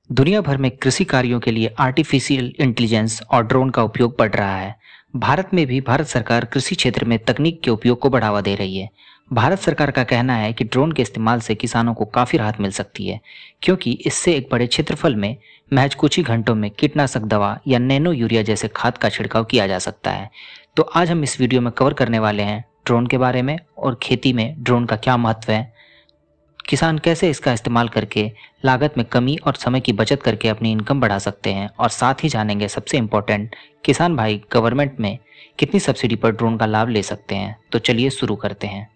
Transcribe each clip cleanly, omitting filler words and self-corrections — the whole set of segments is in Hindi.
दुनिया भर में कृषि कार्यों के लिए आर्टिफिशियल इंटेलिजेंस और ड्रोन का उपयोग बढ़ रहा है। भारत में भी भारत सरकार कृषि क्षेत्र में तकनीक के उपयोग को बढ़ावा दे रही है। भारत सरकार का कहना है कि ड्रोन के इस्तेमाल से किसानों को काफ़ी राहत मिल सकती है, क्योंकि इससे एक बड़े क्षेत्रफल में महज कुछ ही घंटों में कीटनाशक दवा या नैनो यूरिया जैसे खाद का छिड़काव किया जा सकता है। तो आज हम इस वीडियो में कवर करने वाले हैं ड्रोन के बारे में और खेती में ड्रोन का क्या महत्व है, किसान कैसे इसका इस्तेमाल करके लागत में कमी और समय की बचत करके अपनी इनकम बढ़ा सकते हैं, और साथ ही जानेंगे सबसे इम्पोर्टेंट किसान भाई गवर्नमेंट में कितनी सब्सिडी पर ड्रोन का लाभ ले सकते हैं। तो चलिए शुरू करते हैं।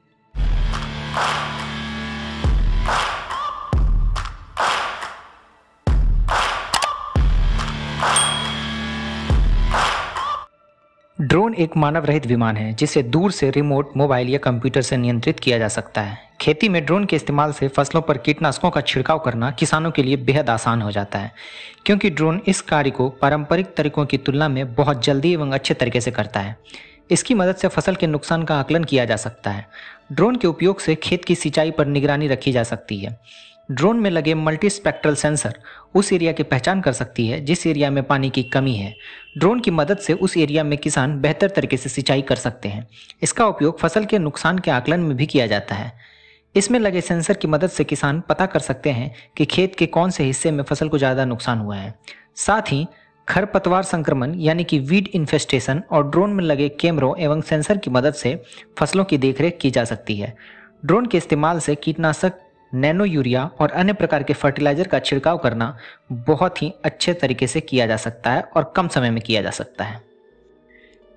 ड्रोन एक मानव रहित विमान है जिसे दूर से रिमोट मोबाइल या कंप्यूटर से नियंत्रित किया जा सकता है। खेती में ड्रोन के इस्तेमाल से फसलों पर कीटनाशकों का छिड़काव करना किसानों के लिए बेहद आसान हो जाता है, क्योंकि ड्रोन इस कार्य को पारंपरिक तरीकों की तुलना में बहुत जल्दी एवं अच्छे तरीके से करता है। इसकी मदद से फसल के नुकसान का आकलन किया जा सकता है। ड्रोन के उपयोग से खेत की सिंचाई पर निगरानी रखी जा सकती है। ड्रोन में लगे मल्टी स्पेक्ट्रल सेंसर उस एरिया की पहचान कर सकती है जिस एरिया में पानी की कमी है। ड्रोन की मदद से उस एरिया में किसान बेहतर तरीके से सिंचाई कर सकते हैं। इसका उपयोग फसल के नुकसान के आकलन में भी किया जाता है। इसमें लगे सेंसर की मदद से किसान पता कर सकते हैं कि खेत के कौन से हिस्से में फसल को ज़्यादा नुकसान हुआ है। साथ ही खरपतवार संक्रमण यानी कि वीड इन्फेस्टेशन और ड्रोन में लगे कैमरों एवं सेंसर की मदद से फसलों की देखरेख की जा सकती है। ड्रोन के इस्तेमाल से कीटनाशक, नैनो यूरिया और अन्य प्रकार के फर्टिलाइजर का छिड़काव करना बहुत ही अच्छे तरीके से किया जा सकता है और कम समय में किया जा सकता है।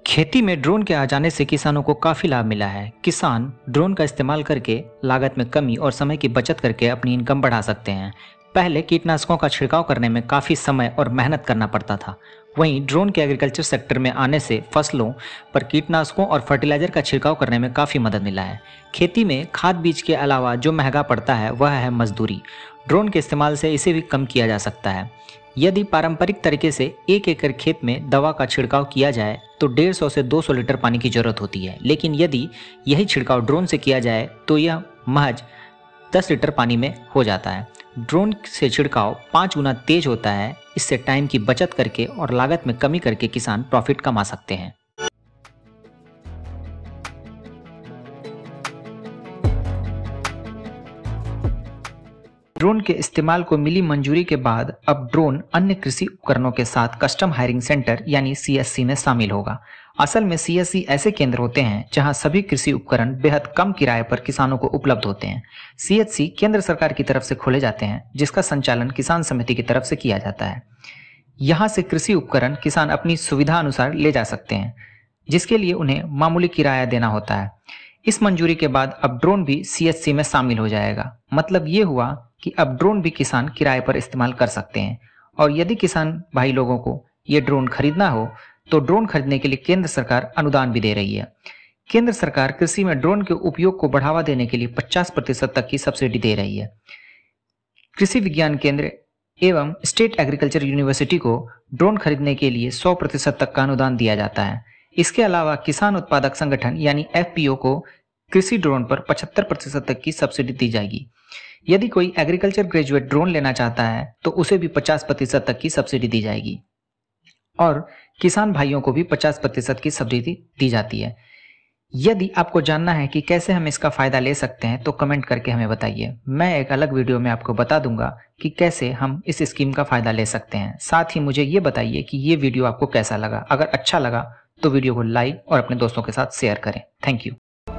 खेती में ड्रोन के आ जाने से किसानों को काफ़ी लाभ मिला है। किसान ड्रोन का इस्तेमाल करके लागत में कमी और समय की बचत करके अपनी इनकम बढ़ा सकते हैं। पहले कीटनाशकों का छिड़काव करने में काफ़ी समय और मेहनत करना पड़ता था। वहीं ड्रोन के एग्रीकल्चर सेक्टर में आने से फसलों पर कीटनाशकों और फर्टिलाइजर का छिड़काव करने में काफ़ी मदद मिला है। खेती में खाद बीज के अलावा जो महंगा पड़ता है वह है मजदूरी। ड्रोन के इस्तेमाल से इसे भी कम किया जा सकता है। यदि पारंपरिक तरीके से 1 एकड़ खेत में दवा का छिड़काव किया जाए तो 150 से 200 लीटर पानी की जरूरत होती है, लेकिन यदि यही छिड़काव ड्रोन से किया जाए तो यह महज 10 लीटर पानी में हो जाता है। ड्रोन से छिड़काव 5 गुना तेज होता है। इससे टाइम की बचत करके और लागत में कमी करके किसान प्रॉफिट कमा सकते हैं। ड्रोन के इस्तेमाल को मिली मंजूरी के बाद अब ड्रोन अन्य कृषि उपकरणों के साथ कस्टम हायरिंग सेंटर यानी CHC में शामिल होगा। असल में CHC ऐसे केंद्र होते हैं जहां सभी कृषि उपकरण बेहद कम किराए पर किसानों को उपलब्ध होते हैं। CHC केंद्र सरकार की तरफ से खोले जाते हैं, जिसका संचालन किसान समिति की तरफ से किया जाता है। यहाँ से कृषि उपकरण किसान अपनी सुविधा अनुसार ले जा सकते हैं, जिसके लिए उन्हें मामूली किराया देना होता है। इस मंजूरी के बाद अब ड्रोन भी CHC में शामिल हो जाएगा। मतलब ये हुआ कि अब ड्रोन भी किसान किराए पर इस्तेमाल कर सकते हैं। और यदि किसान भाई लोगों को ये ड्रोन खरीदना हो तो ड्रोन खरीदने के लिए केंद्र सरकार अनुदान भी दे रही है। केंद्र सरकार कृषि में ड्रोन के उपयोग को बढ़ावा देने के लिए 50% तक की सब्सिडी दे रही है। कृषि विज्ञान केंद्र एवं स्टेट एग्रीकल्चर यूनिवर्सिटी को ड्रोन खरीदने के लिए 100% तक का अनुदान दिया जाता है। इसके अलावा किसान उत्पादक संगठन यानी FPO को कृषि ड्रोन पर 75% तक की सब्सिडी दी जाएगी। यदि कोई एग्रीकल्चर ग्रेजुएट ड्रोन लेना चाहता है तो उसे भी 50% तक की सब्सिडी दी जाएगी, और किसान भाइयों को भी 50% की सब्सिडी दी जाती है। यदि आपको जानना है कि कैसे हम इसका फ़ायदा ले सकते हैं तो कमेंट करके हमें बताइए। मैं एक अलग वीडियो में आपको बता दूंगा कि कैसे हम इस स्कीम का फ़ायदा ले सकते हैं। साथ ही मुझे ये बताइए कि ये वीडियो आपको कैसा लगा। अगर अच्छा लगा तो वीडियो को लाइक और अपने दोस्तों के साथ शेयर करें। Thank you.